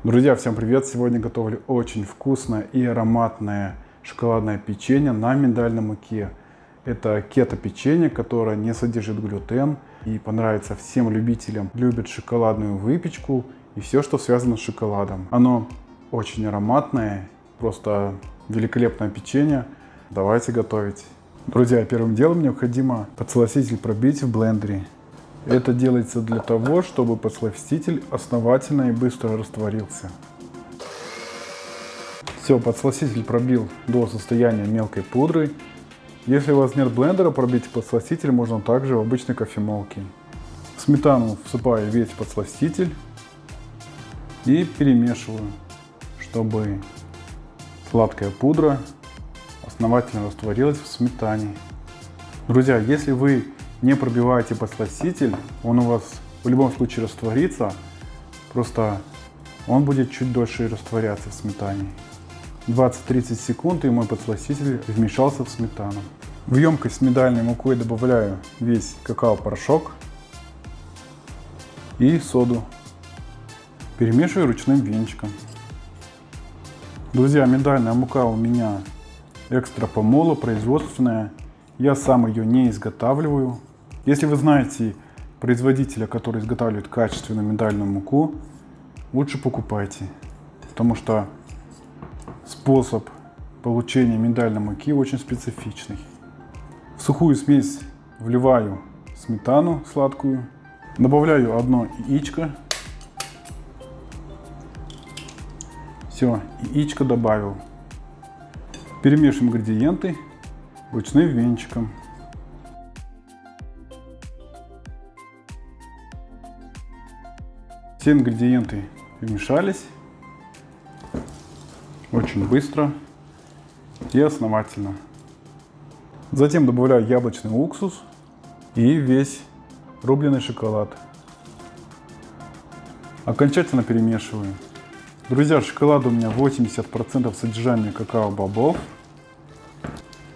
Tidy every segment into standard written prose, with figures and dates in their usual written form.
Друзья, всем привет! Сегодня готовлю очень вкусное и ароматное шоколадное печенье на миндальной муке. Это кето-печенье, которое не содержит глютен и понравится всем любителям, любят шоколадную выпечку и все, что связано с шоколадом. Оно очень ароматное, просто великолепное печенье. Давайте готовить. Друзья, первым делом необходимо подсластитель пробить в блендере. Это делается для того, чтобы подсластитель основательно и быстро растворился. Все, подсластитель пробил до состояния мелкой пудры. Если у вас нет блендера, пробить подсластитель можно также в обычной кофемолке. В сметану всыпаю весь подсластитель и перемешиваю, чтобы сладкая пудра основательно растворилась в сметане. Друзья, если вы не пробиваете подсластитель, он у вас в любом случае растворится, просто он будет чуть дольше растворяться в сметане. 20-30 секунд и мой подсластитель вмешался в сметану. В емкость с миндальной мукой добавляю весь какао-порошок и соду. Перемешиваю ручным венчиком. Друзья, миндальная мука у меня экстра помола, производственная. Я сам ее не изготавливаю. Если вы знаете производителя, который изготавливает качественную миндальную муку, лучше покупайте, потому что способ получения миндальной муки очень специфичный. В сухую смесь вливаю сметану сладкую, добавляю одно яичко. Все, яичко добавил. Перемешиваем ингредиенты ручным венчиком. Все ингредиенты вмешались очень быстро и основательно. Затем добавляю яблочный уксус и весь рубленый шоколад. Окончательно перемешиваю. Друзья, шоколад у меня 80% содержания какао-бобов.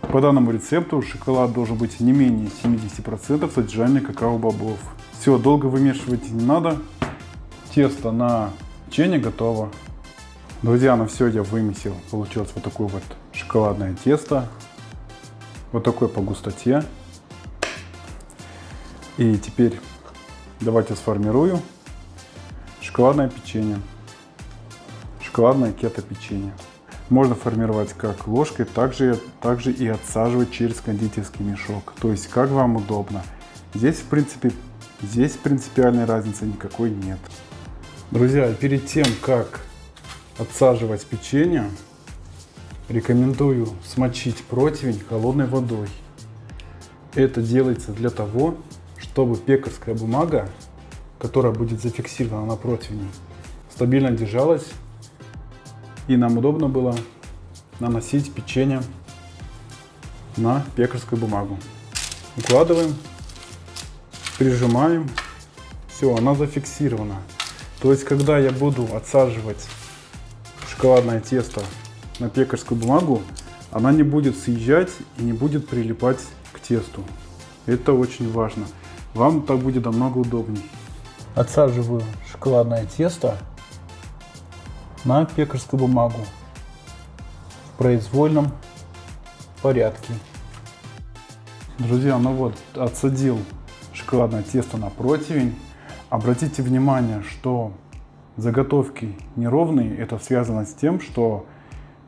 По данному рецепту шоколад должен быть не менее 70% содержания какао-бобов. Все, долго вымешивать не надо. Тесто на печенье готово. Друзья, ну все, я вымесил. Получилось вот такое вот шоколадное тесто. Вот такое по густоте. И теперь давайте сформирую шоколадное печенье. Шоколадное кето-печенье. Можно формировать как ложкой, также и отсаживать через кондитерский мешок. То есть как вам удобно. Здесь принципиальной разницы никакой нет. Друзья, перед тем, как отсаживать печенье, рекомендую смочить противень холодной водой. Это делается для того, чтобы пекарская бумага, которая будет зафиксирована на противне, стабильно держалась и нам удобно было наносить печенье на пекарскую бумагу. Укладываем, прижимаем, все, она зафиксирована. То есть, когда я буду отсаживать шоколадное тесто на пекарскую бумагу, она не будет съезжать и не будет прилипать к тесту. Это очень важно. Вам так будет намного удобнее. Отсаживаю шоколадное тесто на пекарскую бумагу в произвольном порядке. Друзья, ну вот, отсадил шоколадное тесто на противень. Обратите внимание, что заготовки неровные. Это связано с тем, что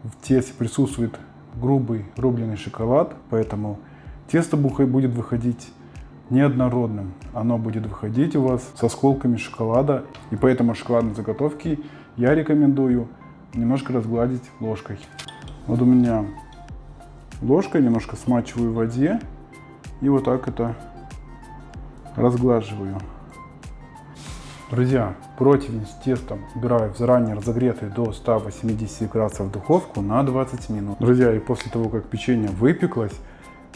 в тесте присутствует грубый рубленый шоколад, поэтому тесто будет выходить неоднородным. Оно будет выходить у вас с осколками шоколада, и поэтому шоколадные заготовки я рекомендую немножко разгладить ложкой. Вот у меня ложкой немножко смачиваю в воде и вот так это разглаживаю. Друзья, противень с тестом убираю в заранее разогретую до 180 градусов духовку на 20 минут. Друзья, и после того, как печенье выпеклось,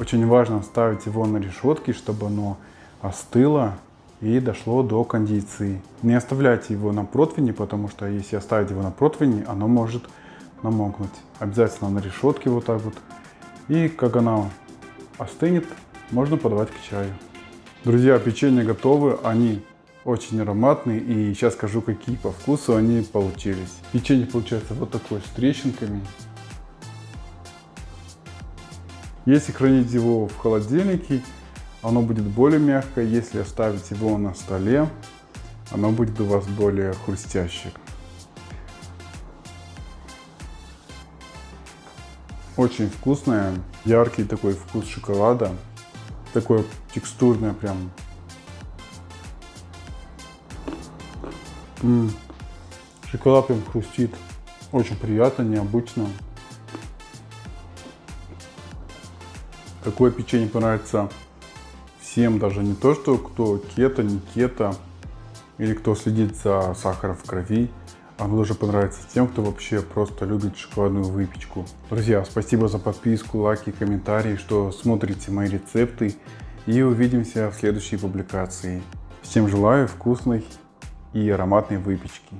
очень важно ставить его на решетки, чтобы оно остыло и дошло до кондиции. Не оставляйте его на противне, потому что если оставить его на противне, оно может намокнуть. Обязательно на решетке вот так вот. И как оно остынет, можно подавать к чаю. Друзья, печенье готовы, они Очень ароматный, и сейчас скажу, какие по вкусу они получились. Печенье получается вот такое, с трещинками. Если хранить его в холодильнике, оно будет более мягкое. Если оставить его на столе, оно будет у вас более хрустящее. Очень вкусное, яркий такой вкус шоколада, такое текстурное прям. Шоколад прям хрустит, очень приятно, необычно. Такое печенье понравится всем, даже не то, что кто кето, не кето, или кто следит за сахаром в крови. Оно даже понравится тем, кто вообще просто любит шоколадную выпечку. Друзья, спасибо за подписку, лайки, комментарии, что смотрите мои рецепты. И увидимся в следующей публикации. Всем желаю вкусной и ароматной выпечки.